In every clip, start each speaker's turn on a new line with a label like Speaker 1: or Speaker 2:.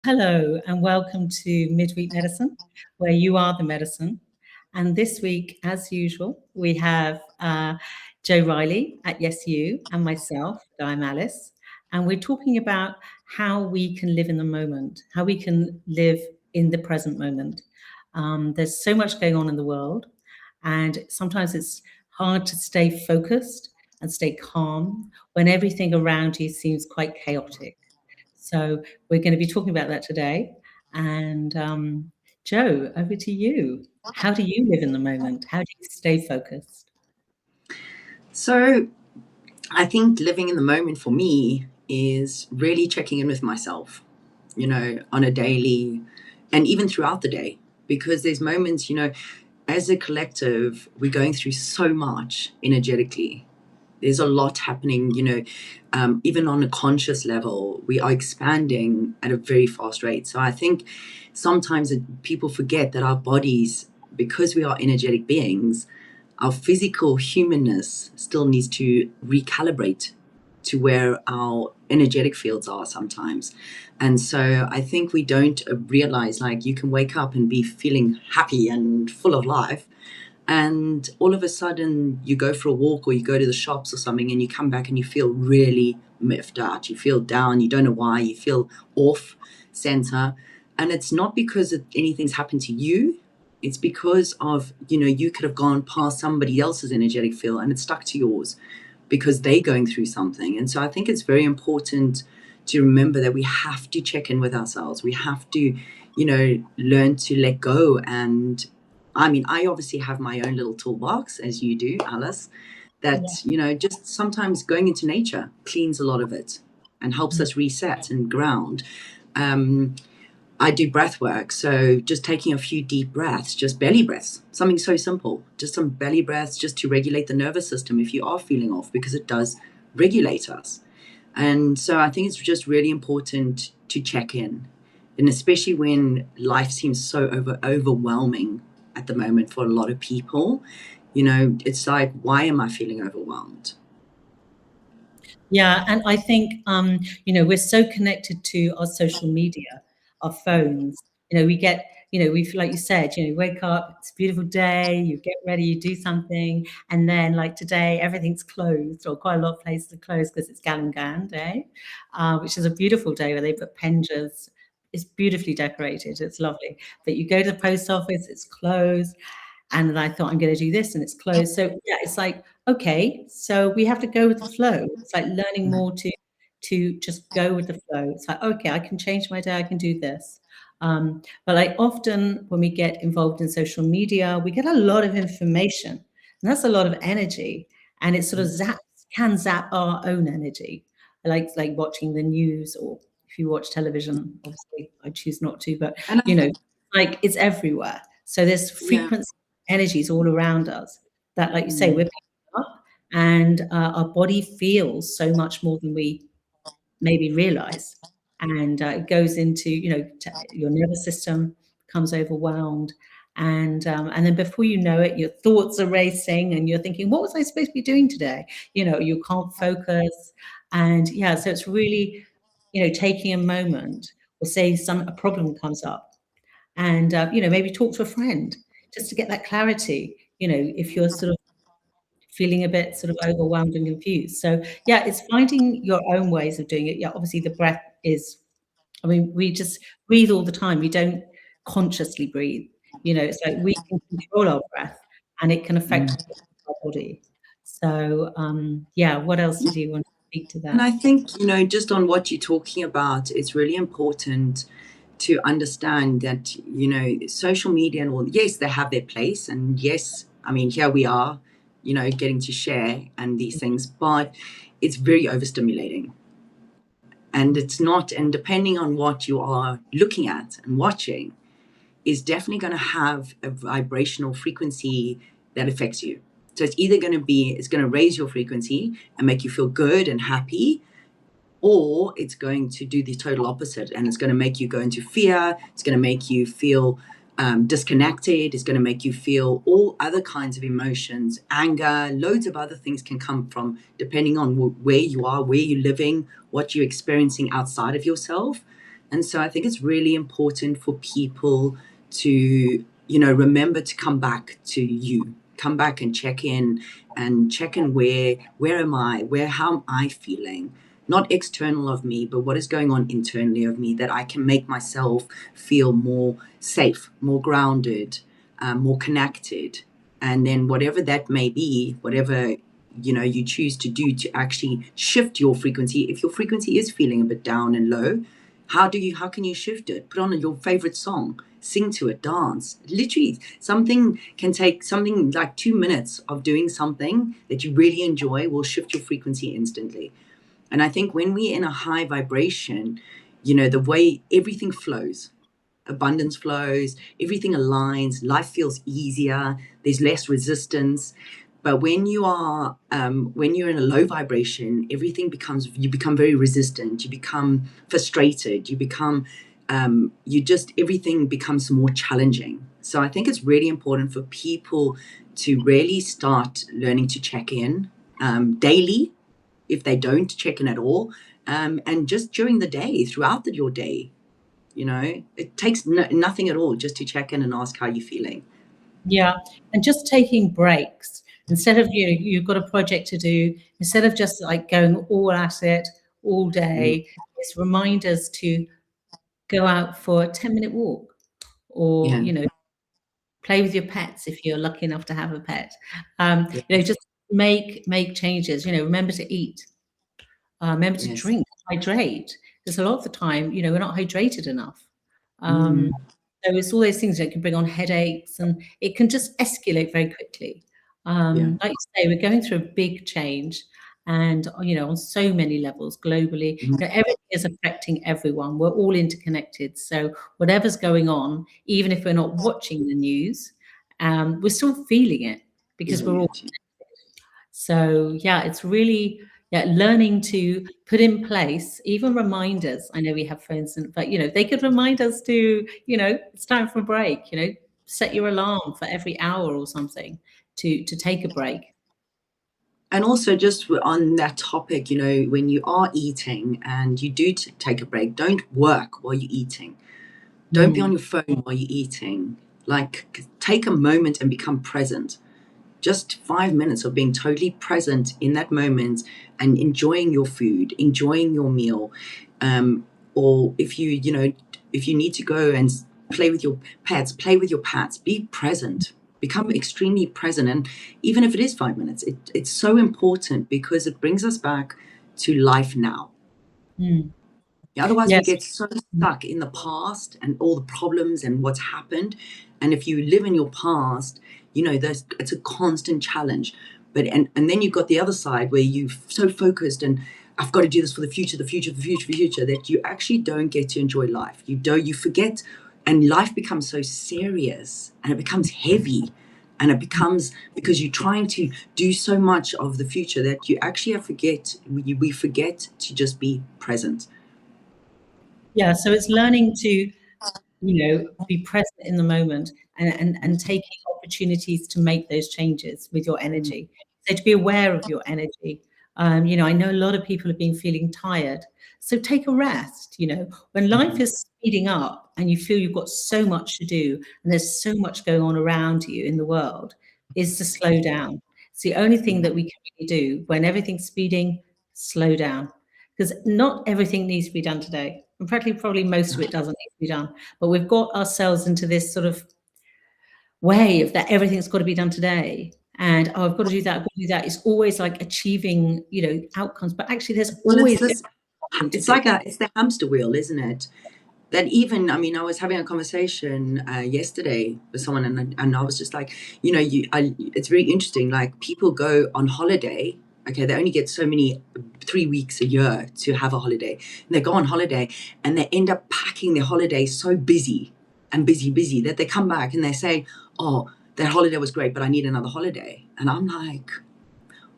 Speaker 1: Hello, and welcome to Midweek Medicine, where you are the medicine. And this week, as usual, we have Joe Riley at Yes You and myself, I'm Alice. And we're talking about how we can live in the moment, how we can live in the present moment. There's so much going on in the world, and sometimes it's hard to stay focused and stay calm when everything around you seems quite chaotic. So we're going to be talking about that today. And Joe, over to you. How do you live in the moment? How do you stay focused?
Speaker 2: So, I think living in the moment for me is really checking in with myself, on a daily and even throughout the day. Because there's moments, as a collective, we're going through so much energetically. There's a lot happening, even on a conscious level, we are expanding at a very fast rate. So I think sometimes people forget that our bodies, because we are energetic beings, our physical humanness still needs to recalibrate to where our energetic fields are sometimes. And so I think we don't realize, like, you can wake up and be feeling happy and full of life, and all of a sudden you go for a walk or you go to the shops or something and you come back and you feel really miffed out, you feel down, you don't know why, you feel off center. And it's not because anything's happened to you, it's because of, you could have gone past somebody else's energetic field and it's stuck to yours because they're going through something. And so I think it's very important to remember that we have to check in with ourselves. We have to, learn to let go. And I mean, I obviously have my own little toolbox, as you do, Alice,
Speaker 1: Yeah.
Speaker 2: that, just sometimes going into nature cleans a lot of it and helps us reset and ground. Um, I do breath work. So just taking a few deep breaths, just belly breaths, something so simple, just some belly breaths just to regulate the nervous system if you are feeling off, because it does regulate us. And so I think it's just really important to check in. And especially when life seems so overwhelming at the moment for a lot of people, it's like, why am I feeling overwhelmed?
Speaker 1: Yeah, and I think we're so connected to our social media, our phones. We get, we feel like you said, you wake up, it's a beautiful day, you get ready, you do something, and then like today, everything's closed, or quite a lot of places are closed because it's Galangan Day, which is a beautiful day where they put penjas. It's beautifully decorated. It's lovely. But you go to the post office, it's closed. And then I thought, I'm going to do this, and it's closed. So yeah, it's like, okay, so we have to go with the flow. It's like learning more to just go with the flow. It's like, okay, I can change my day, I can do this. But like often when we get involved in social media, we get a lot of information, and that's a lot of energy, and it sort of can zap our own energy, like watching the news, or if you watch television. Obviously, I choose not to, but
Speaker 2: And
Speaker 1: you know, like it's everywhere. So there's
Speaker 2: yeah.
Speaker 1: frequency energies all around us that, like you say, we're
Speaker 2: Mm.
Speaker 1: picking up, and our body feels so much more than we maybe realize. And it goes into, your nervous system becomes overwhelmed. And then before you know it, your thoughts are racing and you're thinking, what was I supposed to be doing today? You can't focus. And yeah, so it's really, taking a moment, or say a problem comes up, and maybe talk to a friend just to get that clarity, if you're sort of feeling a bit sort of overwhelmed and confused. So yeah, it's finding your own ways of doing it. Yeah, obviously the breath is, I mean, we just breathe all the time. We don't consciously breathe. It's like we can control our breath, and it can affect our body. So yeah, what else did you want to speak to
Speaker 2: And
Speaker 1: that?
Speaker 2: I think, just on what you're talking about, it's really important to understand that, social media and all, yes, they have their place. And yes, I mean, here we are, getting to share and these things, but it's very overstimulating. And it's not, and depending on what you are looking at and watching, is definitely going to have a vibrational frequency that affects you. So it's either going to be, it's going to raise your frequency and make you feel good and happy, or it's going to do the total opposite, and it's going to make you go into fear. It's going to make you feel disconnected. It's going to make you feel all other kinds of emotions, anger, loads of other things can come from, depending on where you are, where you're living, what you're experiencing outside of yourself. And so I think it's really important for people to, remember to come back to you, come back and check in where am I, how am I feeling? Not external of me, but what is going on internally of me, that I can make myself feel more safe, more grounded, more connected. And then whatever that may be, whatever you choose to do to actually shift your frequency. If your frequency is feeling a bit down and low, how can you shift it? Put on your favorite song, sing to it, dance. Literally, something can take something like 2 minutes of doing something that you really enjoy will shift your frequency instantly. And I think when we're in a high vibration, the way everything flows, abundance flows, everything aligns, life feels easier, there's less resistance. But when you're in a low vibration, you become very resistant, you become frustrated, everything becomes more challenging. So I think it's really important for people to really start learning to check in daily, if they don't check in at all, and just during the day, throughout your day. It takes nothing at all just to check in and ask how you're feeling.
Speaker 1: Yeah, and just taking breaks instead of you've got a project to do, instead of just like going all at it all
Speaker 2: Mm,
Speaker 1: day, it's reminders to go out for a 10-minute walk, or
Speaker 2: yeah,
Speaker 1: play with your pets if you're lucky enough to have a pet.
Speaker 2: yeah,
Speaker 1: Just make changes. Remember to eat, remember to
Speaker 2: yes.
Speaker 1: drink, hydrate. Because a lot of the time, we're not hydrated enough. Um,
Speaker 2: Mm,
Speaker 1: so it's all those things that can bring on headaches, and it can just escalate very quickly.
Speaker 2: yeah.
Speaker 1: Like you say, we're going through a big change, and on so many levels globally,
Speaker 2: Mm,
Speaker 1: everything is affecting everyone. We're all interconnected. So whatever's going on, even if we're not watching the news, we're still feeling it because we're
Speaker 2: feeling
Speaker 1: all.
Speaker 2: it.
Speaker 1: So yeah, it's really, yeah, learning to put in place even reminders. I know we have phones, but they could remind us to, it's time for a break. Set your alarm for every hour or something to take a break.
Speaker 2: And also, just on that topic, when you are eating and you do take a break, don't work while you're eating. Don't be on
Speaker 1: Mm,
Speaker 2: your phone while you're eating. Like, take a moment and become present. Just 5 minutes of being totally present in that moment and enjoying your food, enjoying your meal. Or if you need to go and play with your pets, play with your pets, be present, become extremely present. And even if it is 5 minutes, it's so important because it brings us back to life now.
Speaker 1: mm.
Speaker 2: Yeah, otherwise, we
Speaker 1: Yes.
Speaker 2: get so stuck in the past and all the problems and what's happened. And if you live in your past, it's a constant challenge. But and then you've got the other side where you're so focused and I've got to do this for the future, the future, the future, the future, that you actually don't get to enjoy life. You forget, and life becomes so serious and it becomes heavy. And it becomes because you're trying to do so much of the future that you actually we forget to just be present.
Speaker 1: Yeah, so it's learning to be present in the moment, and taking opportunities to make those changes with your energy. So to be aware of your energy. I know a lot of people have been feeling tired. So take a rest. When life
Speaker 2: Mhm.
Speaker 1: is speeding up and you feel you've got so much to do and there's so much going on around you in the world, is to slow down. It's the only thing
Speaker 2: Yeah.
Speaker 1: that we can really do when everything's speeding, slow down. Because not everything needs to be done today. And probably most of it doesn't need to be done. But we've got ourselves into this sort of way of that everything's got to be done today. And I've got to do that, I've got to do that. It's always like achieving, outcomes. But actually there's
Speaker 2: Well,
Speaker 1: always something to do.
Speaker 2: it's the hamster wheel, isn't it? That even, I mean, I was having a conversation yesterday with someone, and I was just like, it's very interesting. Like, people go on holiday. Okay, they only get so many 3 weeks a year to have a holiday, and they go on holiday, and they end up packing their holiday so busy and busy, busy that they come back and they say, "Oh, that holiday was great, but I need another holiday." And I'm like,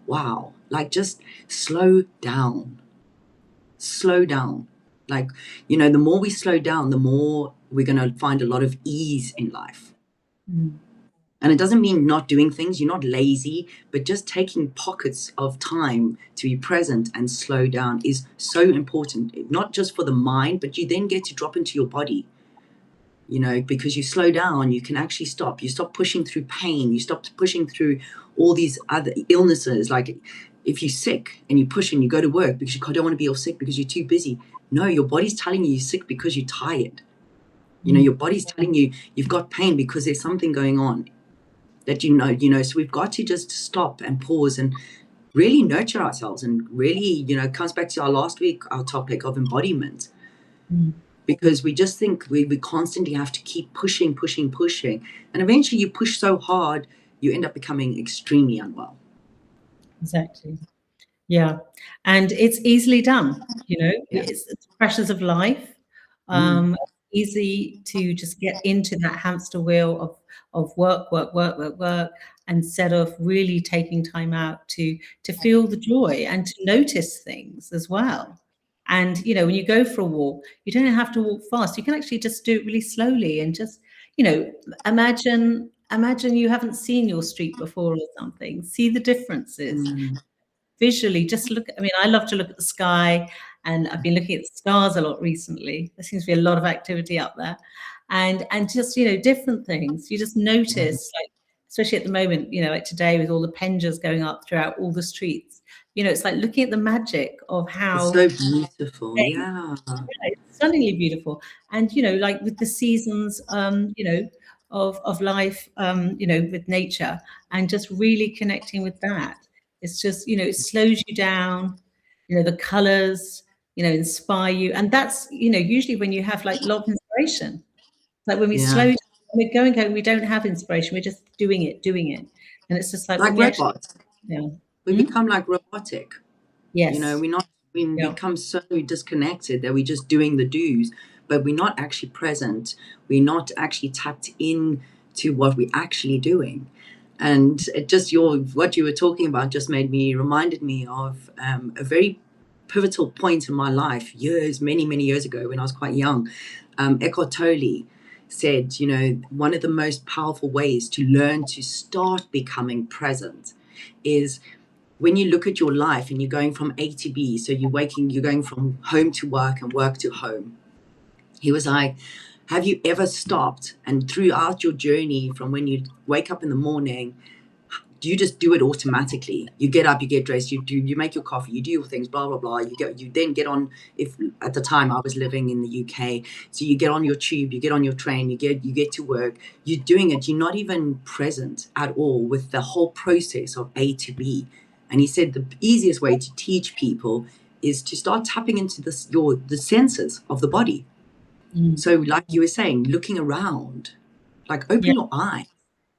Speaker 2: wow, like, just slow down, slow down. Like, the more we slow down, the more we're going to find a lot of ease in life.
Speaker 1: Mm.
Speaker 2: And it doesn't mean not doing things, you're not lazy, but just taking pockets of time to be present and slow down is so important, not just for the mind, but you then get to drop into your body. Because you slow down, you can actually stop. You stop pushing through pain. You stop pushing through all these other illnesses. Like if you're sick and you push and you go to work because you don't want to be all sick because you're too busy. No, your body's telling you you're sick because you're tired. Your body's telling you you've got pain because there's something going on that so we've got to just stop and pause and really nurture ourselves, and really, it comes back to our last week, our topic of embodiment, because we just think we constantly have to keep pushing, and eventually you push so hard, you end up becoming extremely unwell.
Speaker 1: Exactly. Yeah. And it's easily done,
Speaker 2: Yeah.
Speaker 1: it's the pressures of life. Easy to just get into that hamster wheel of work, instead of really taking time out to feel the joy and to notice things as well. And, when you go for a walk, you don't have to walk fast. You can actually just do it really slowly and just, imagine you haven't seen your street before or something. See the differences. Visually, just look. I mean, I love to look at the sky, and I've been looking at the stars a lot recently. There seems to be a lot of activity up there, and just different things. You just notice, like especially at the moment, like today with all the penjas going up throughout all the streets. It's like looking at the magic of how
Speaker 2: It's so beautiful. Yeah.
Speaker 1: it's stunningly beautiful. And like with the seasons, of life, with nature, and just really connecting with that. It's just, it slows you down, the colors, inspire you. And that's, usually when you have like a lot of inspiration. Like when we slow
Speaker 2: Yeah.
Speaker 1: down, when we're going home, we don't have inspiration. We're just doing it. And it's just like
Speaker 2: Like
Speaker 1: when we actually,
Speaker 2: robots.
Speaker 1: yeah.
Speaker 2: We become like robotic.
Speaker 1: Yes.
Speaker 2: We
Speaker 1: Yeah.
Speaker 2: become so disconnected that we're just doing the do's, but we're not actually present. We're not actually tapped in to what we're actually doing. And it just what you were talking about just reminded me of a very pivotal point in my life many years ago when I was quite young. Eckhart Tolle said, one of the most powerful ways to learn to start becoming present is when you look at your life and you're going from A to B. So you're going from home to work and work to home. He was like, have you ever stopped and throughout your journey from when you wake up in the morning, do you just do it automatically? You get up, you get dressed, you make your coffee, you do your things, blah, blah, blah. You then get on, if at the time I was living in the UK, so you get on your tube, you get on your train, you get to work, you're doing it. You're not even present at all with the whole process of A to B. And he said the easiest way to teach people is to start tapping into the senses of the body. So like you were saying, looking around, like open
Speaker 1: Yeah.
Speaker 2: your eyes,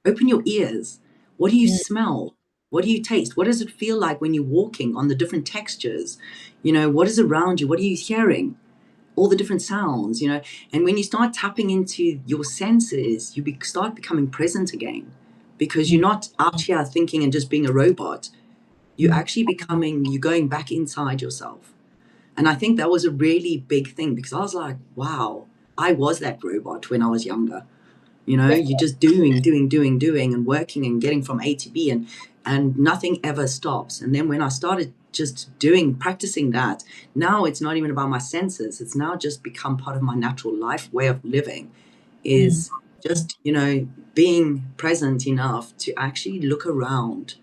Speaker 2: open your ears. What do you smell? What do you taste? What does it feel like when you're walking on the different textures? What is around you? What are you hearing? All the different sounds, and when you start tapping into your senses, you start becoming present again, because you're not out here thinking and just being a robot. You're actually you're going back inside yourself. And I think that was a really big thing, because I was like, wow, I was that robot when I was younger. You're just doing, and working and getting from A to B, and nothing ever stops. And then when I started just practicing that, now it's not even about my senses. It's now just become part of my natural life way of living, is just, being present enough to actually look around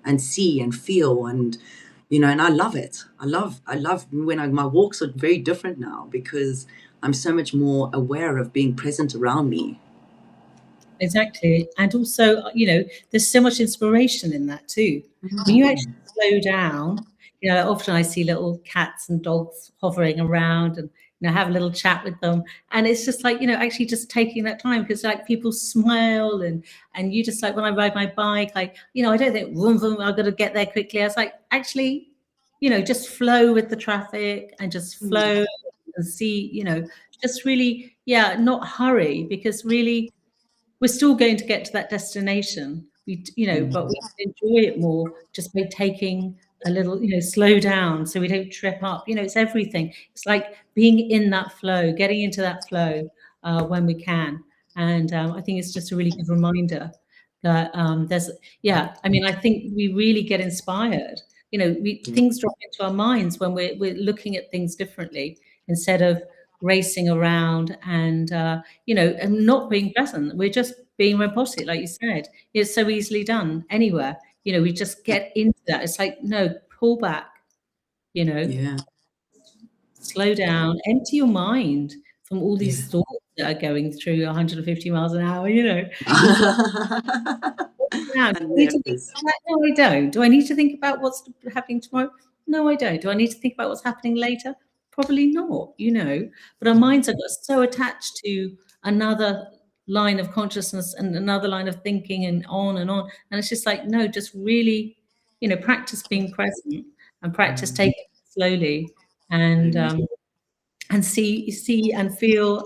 Speaker 2: and see and feel, and and I love it. I love when my walks are very different now, because I'm so much more aware of being present around me.
Speaker 1: Exactly. And also, there's so much inspiration in that too. When you actually slow down, often I see little cats and dogs hovering around, and, have a little chat with them. And it's just like, actually just taking that time, because like people smile, and you just like, when I ride my bike, like, I don't think, vroom, vroom, I've got to get there quickly. I was like, actually, just flow with the traffic and just flow and see, just really, yeah, not hurry, because really, we're still going to get to that destination. But we can enjoy it more just by taking a little, slow down so we don't trip up. It's everything. It's like being in that flow, getting into that flow when we can. And I think it's just a really good reminder There's, yeah, I mean, I think we really get inspired.
Speaker 2: Yeah.
Speaker 1: Things drop into our minds when we're looking at things differently instead of racing around and not being present. We're just being robotic, like you said. It's so easily done anywhere. We just get into that. It's like, no, pull back, you know,
Speaker 2: Yeah.
Speaker 1: slow down, empty your mind from all
Speaker 2: Yeah.
Speaker 1: these thoughts that are going through 150 miles an hour. It's like, now, do
Speaker 2: And
Speaker 1: I need to
Speaker 2: there
Speaker 1: think
Speaker 2: is.
Speaker 1: about that? No, I don't. Do I need to think about what's happening tomorrow? No, I don't. Do I need to think about what's happening later? Probably not. But our minds have got so attached to another line of consciousness and another line of thinking and on and on. And it's just like, no, just really, practice being present and practice
Speaker 2: Mm,
Speaker 1: taking it slowly and
Speaker 2: mm.
Speaker 1: um, and see and feel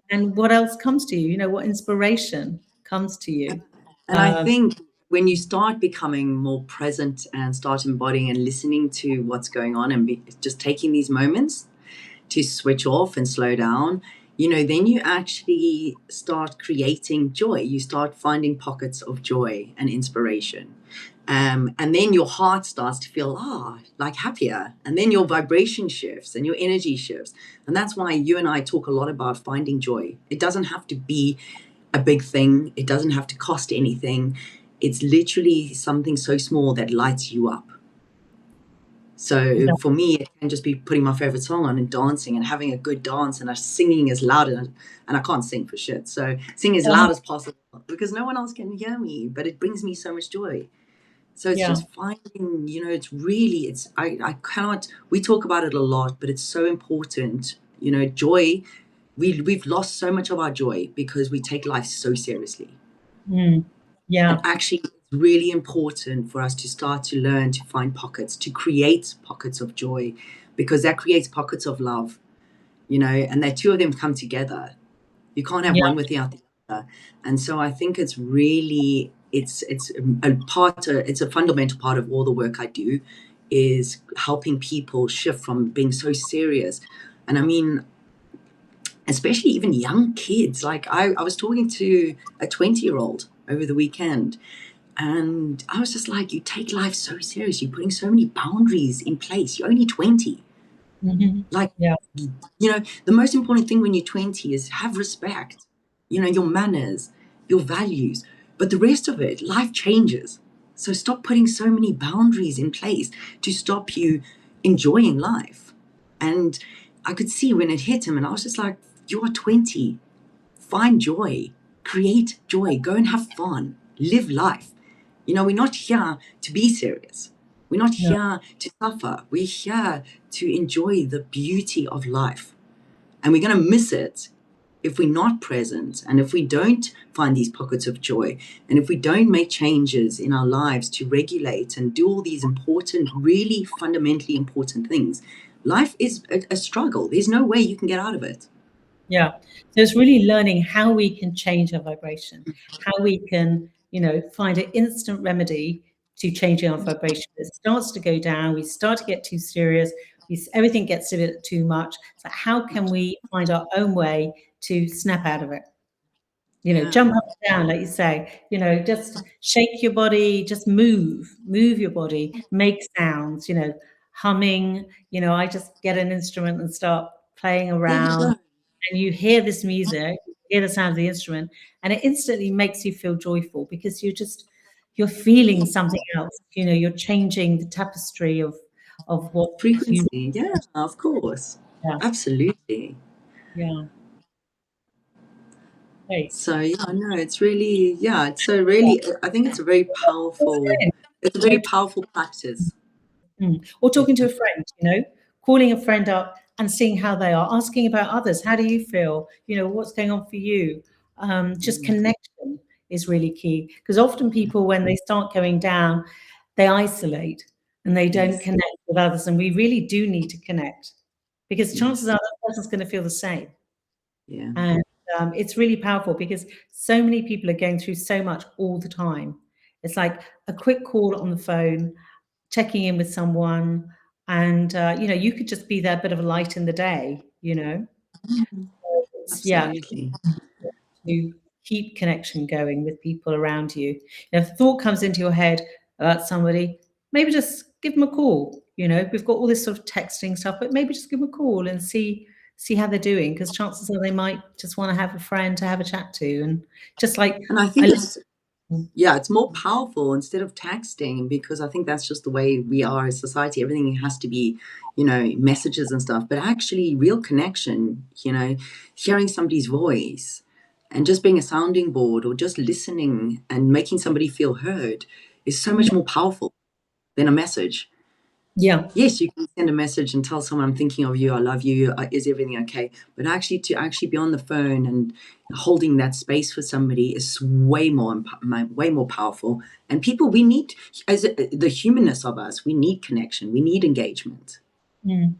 Speaker 1: and what else comes to you, what inspiration comes to you.
Speaker 2: And I
Speaker 1: Um,
Speaker 2: think when you start becoming more present and start embodying and listening to what's going on and just taking these moments to switch off and slow down, then you actually start creating joy. You start finding pockets of joy and inspiration. And then your heart starts to feel, like happier. And then your vibration shifts and your energy shifts. And that's why you and I talk a lot about finding joy. It doesn't have to be a big thing, it doesn't have to cost anything. It's literally something so small that lights you up. So
Speaker 1: yeah,
Speaker 2: for me, it can just be putting my favorite song on and dancing and having a good dance and singing as loud and I can't sing for shit. So sing as
Speaker 1: uh,
Speaker 2: loud as possible because no one else can hear me, but it brings me so much joy. So it's
Speaker 1: yeah,
Speaker 2: just finding, I cannot, we talk about it a lot, but it's so important. Joy, we've lost so much of our joy because we take life so seriously.
Speaker 1: mm,
Speaker 2: And
Speaker 1: yeah,
Speaker 2: actually, it's really important for us to start to learn to find pockets, to create pockets of joy, because that creates pockets of love, and that two of them come together. You can't have
Speaker 1: yeah,
Speaker 2: one without the other. And so I think it's really, it's a fundamental part of all the work I do is helping people shift from being so serious. And I mean, especially even young kids. Like I was talking to a 20-year-old over the weekend. And I was just like, you take life so serious. You're putting so many boundaries in place. You're only 20.
Speaker 1: mhm,
Speaker 2: Like,
Speaker 1: yeah,
Speaker 2: the most important thing when you're 20 is have respect, your manners, your values. But the rest of it, life changes. So stop putting so many boundaries in place to stop you enjoying life. And I could see when it hit him, and I was just like, you are 20. Find joy, create joy, go and have fun, live life. We're not here to be serious. We're not
Speaker 1: no,
Speaker 2: here to suffer. We're here to enjoy the beauty of life. And we're going to miss it if we're not present and if we don't find these pockets of joy and if we don't make changes in our lives to regulate and do all these important, really fundamentally important things. Life is a struggle. There's no way you can get out of it.
Speaker 1: yeah. So it's really learning how we can change our vibration, how we can, find an instant remedy to changing our vibration. It starts to go down, we start to get too serious, everything gets a bit too much. So how can we find our own way to snap out of it?
Speaker 2: Yeah.
Speaker 1: Jump up and down, like you say, just shake your body, just move your body, make sounds, humming, I just get an instrument and start playing
Speaker 2: There you
Speaker 1: around
Speaker 2: go.
Speaker 1: and you hear this music, hear the sound of the instrument, and it instantly makes you feel joyful because you're feeling something else, you're changing the tapestry of what you
Speaker 2: Frequency. Yeah, of course.
Speaker 1: yeah,
Speaker 2: Absolutely.
Speaker 1: yeah, great.
Speaker 2: So yeah, no, it's really, yeah, it's so really, I think it's a very powerful, it's a
Speaker 1: Yeah.
Speaker 2: very powerful practice.
Speaker 1: Or
Speaker 2: It,
Speaker 1: talking to a friend, calling a friend up and seeing how they are, asking about others. How do you feel? What's going on for you? Just
Speaker 2: mm,
Speaker 1: connection is really key because often people, when they start going down, they isolate and they don't
Speaker 2: yes.
Speaker 1: connect with others. And we really do need to connect because chances
Speaker 2: Yes.
Speaker 1: are that person's going to feel the same.
Speaker 2: Yeah.
Speaker 1: And it's really powerful because so many people are going through so much all the time. It's like a quick call on the phone, checking in with someone, and you could just be that bit of a light in the day.
Speaker 2: Mm,
Speaker 1: It's, yeah,
Speaker 2: absolutely.
Speaker 1: to keep connection going with people around you. If a thought comes into your head about somebody, maybe just give them a call. We've got all this sort of texting stuff, but maybe just give them a call and see how they're doing, because chances are they might just want to have a friend to have a chat to. And just like
Speaker 2: And I
Speaker 1: I
Speaker 2: think it's more powerful instead of texting, because I think that's just the way we are as society. Everything has to be, messages and stuff. But actually, real connection, hearing somebody's voice and just being a sounding board or just listening and making somebody feel heard is so much more powerful than a message.
Speaker 1: yeah.
Speaker 2: Yes, you can send a message and tell someone, I'm thinking of you, I love you, is everything okay? But actually, to actually be on the phone and holding that space for somebody is way more powerful. And people, we need, as the humanness of us, we need connection, we need engagement.
Speaker 1: Mm.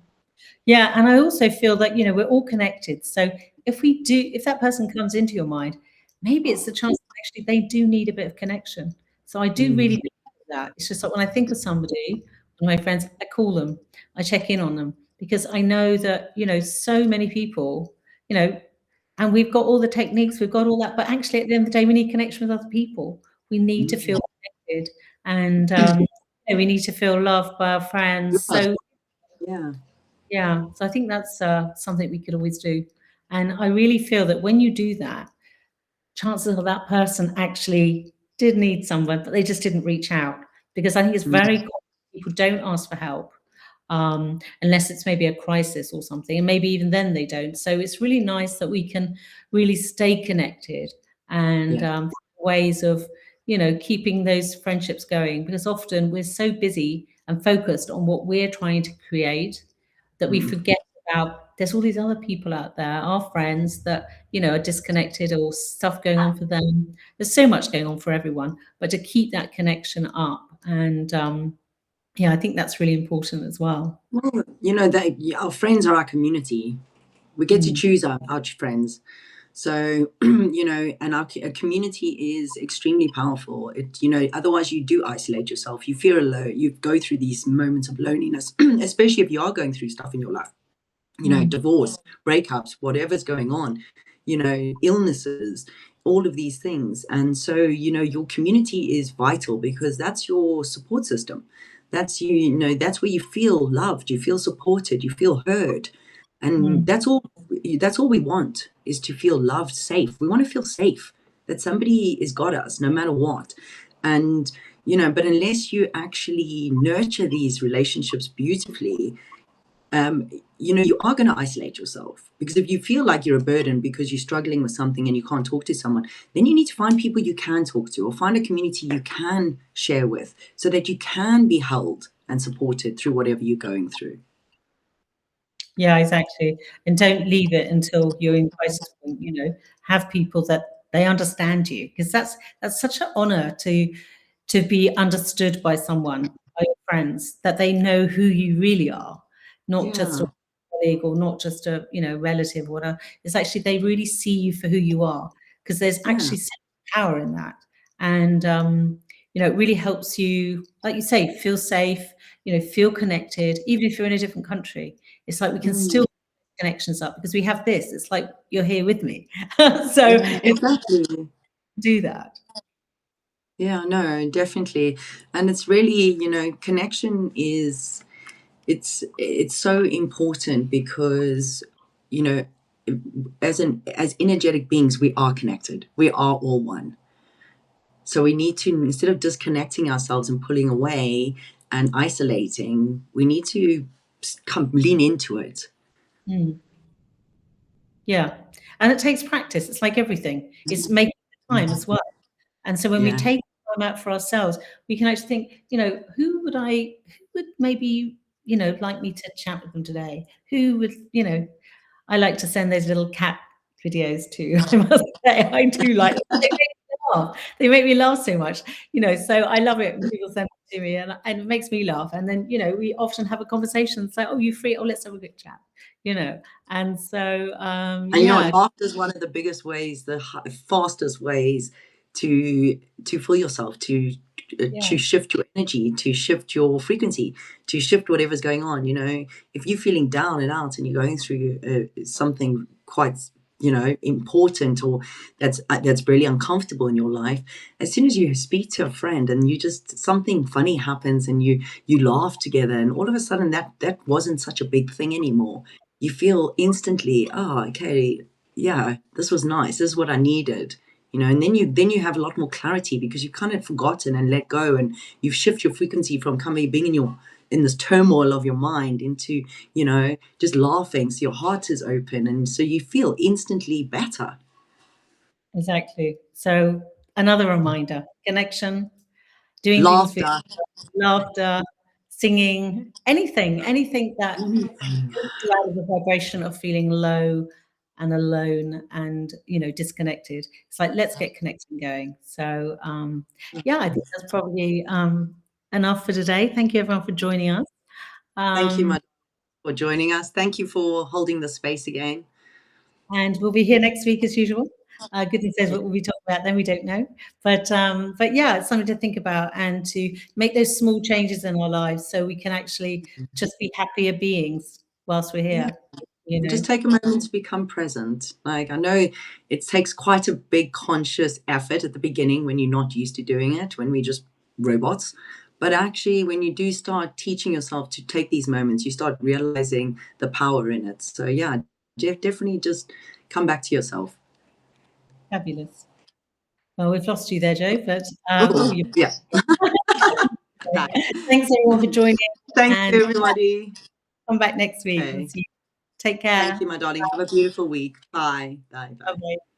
Speaker 1: Yeah, and I also feel that, we're all connected. So if that person comes into your mind, maybe it's the chance that actually they do need a bit of connection. So I do really
Speaker 2: Mm.
Speaker 1: believe that. It's just that when I think of somebody, one of my friends, I call them, I check in on them, because I know that, so many people, and we've got all the techniques, we've got all that, but actually at the end of the day, we need connection with other people. We need to feel connected, and we need to feel loved by our friends.
Speaker 2: Yeah,
Speaker 1: So
Speaker 2: yeah.
Speaker 1: yeah, so I think that's something we could always do. And I really feel that when you do that, chances are that person actually did need someone, but they just didn't reach out. Because I think it's
Speaker 2: Mm.
Speaker 1: very common people don't ask for help, unless it's maybe a crisis or something, and maybe even then they don't. So it's really nice that we can really stay connected, and
Speaker 2: Yeah.
Speaker 1: ways of keeping those friendships going, because often we're so busy and focused on what we're trying to create that we
Speaker 2: Mm.
Speaker 1: forget about there's all these other people out there, our friends, that are disconnected, or stuff going on for them. There's so much going on for everyone, but to keep that connection up, and yeah, I think that's really important as well.
Speaker 2: Well, our friends are our community. We get to
Speaker 1: Mm,
Speaker 2: choose our friends. So, and a community is extremely powerful. Otherwise you do isolate yourself. You feel alone. You go through these moments of loneliness, especially if you are going through stuff in your life,
Speaker 1: mm,
Speaker 2: divorce, breakups, whatever's going on, illnesses, all of these things. And so, your community is vital, because that's your support system. That's that's where you feel loved, you feel supported, you feel heard. And
Speaker 1: mm.
Speaker 2: that's all we want, is to feel loved, safe. We want to feel safe, that somebody has got us no matter what. And but unless you actually nurture these relationships beautifully, you are going to isolate yourself, because if you feel like you're a burden because you're struggling with something and you can't talk to someone, then you need to find people you can talk to, or find a community you can share with, so that you can be held and supported through whatever you're going through.
Speaker 1: Yeah, exactly. And don't leave it until you're in crisis point, have people that they understand you, because that's such an honor to be understood by someone, by your friends, that they know who you really are, not just
Speaker 2: Yeah,
Speaker 1: a colleague, or not just a, relative or whatever. It's actually they really see you for who you are, because there's
Speaker 2: yeah.
Speaker 1: actually such power in that. And it really helps you, like you say, feel safe, feel connected, even if you're in a different country. It's like we can
Speaker 2: Mm,
Speaker 1: still connections up, because we have this. It's like you're here with me. So
Speaker 2: yeah,
Speaker 1: it's
Speaker 2: exactly.
Speaker 1: do that.
Speaker 2: Yeah, no, definitely. And it's really, connection is, it's so important, because, you know, as energetic beings, we are connected. We are all one. So we need to, instead of disconnecting ourselves and pulling away and isolating, we need to come lean into it.
Speaker 1: Mm. Yeah, and it takes practice. It's like everything. It's
Speaker 2: Mm.
Speaker 1: making the time as well. And so when we
Speaker 2: Yeah.
Speaker 1: take time out for ourselves, we can actually think, who would maybe, like me to chat with them today? Who would, I like to send those little cat videos to, I must say, I do like them. They make me laugh. They make me laugh so much, so I love it when people send it to me, and it makes me laugh. And then, we often have a conversation, say, "Oh, you free? Oh, let's have a good chat," you know. And so,
Speaker 2: And
Speaker 1: yeah,
Speaker 2: laughter is one of the biggest ways, the fastest ways to fill yourself,
Speaker 1: yeah.
Speaker 2: to shift your energy, to shift your frequency, to shift whatever's going on. If you're feeling down and out and you're going through something quite important, or that's really uncomfortable in your life, as soon as you speak to a friend and you just something funny happens and you laugh together, and all of a sudden that wasn't such a big thing anymore. You feel instantly, oh, okay, yeah, this was nice. This is what I needed. And then you have a lot more clarity because you've kind of forgotten and let go, and you've shifted your frequency from being in this turmoil of your mind into, just laughing. So your heart is open, and so you feel instantly better.
Speaker 1: Exactly. So another reminder, connection, doing things with
Speaker 2: Laughter.
Speaker 1: laughter, singing, anything that
Speaker 2: Anything.
Speaker 1: takes you out of the vibration of feeling low and alone and, disconnected. It's like, let's get connecting going. So, yeah, I think that's probably enough for today. Thank you, everyone, for joining us.
Speaker 2: Thank you,
Speaker 1: Um,
Speaker 2: Mad, for joining us. Thank you for holding the space again.
Speaker 1: and we'll be here next week as usual. Goodness knows what we'll be talking about then, we don't know. But yeah, it's something to think about and to make those small changes in our lives so we can actually just be happier beings whilst we're
Speaker 2: Yeah.
Speaker 1: here.
Speaker 2: And just take a moment to become present. Like, I know it takes quite a big conscious effort at the beginning when you're not used to doing it, when we're just robots. But actually, when you do start teaching yourself to take these moments, you start realizing the power in it. So yeah, definitely just come back to yourself.
Speaker 1: Fabulous. Well, we've lost you there, Joe, but
Speaker 2: Oh,
Speaker 1: you're
Speaker 2: yeah.
Speaker 1: back. Thanks everyone for joining,
Speaker 2: Thank
Speaker 1: and
Speaker 2: you, everybody.
Speaker 1: come back next week. We'll
Speaker 2: Okay.
Speaker 1: see you. Take
Speaker 2: Thank
Speaker 1: care.
Speaker 2: you, my darling. Have a beautiful week. Bye. Bye. Bye.
Speaker 1: Bye-bye.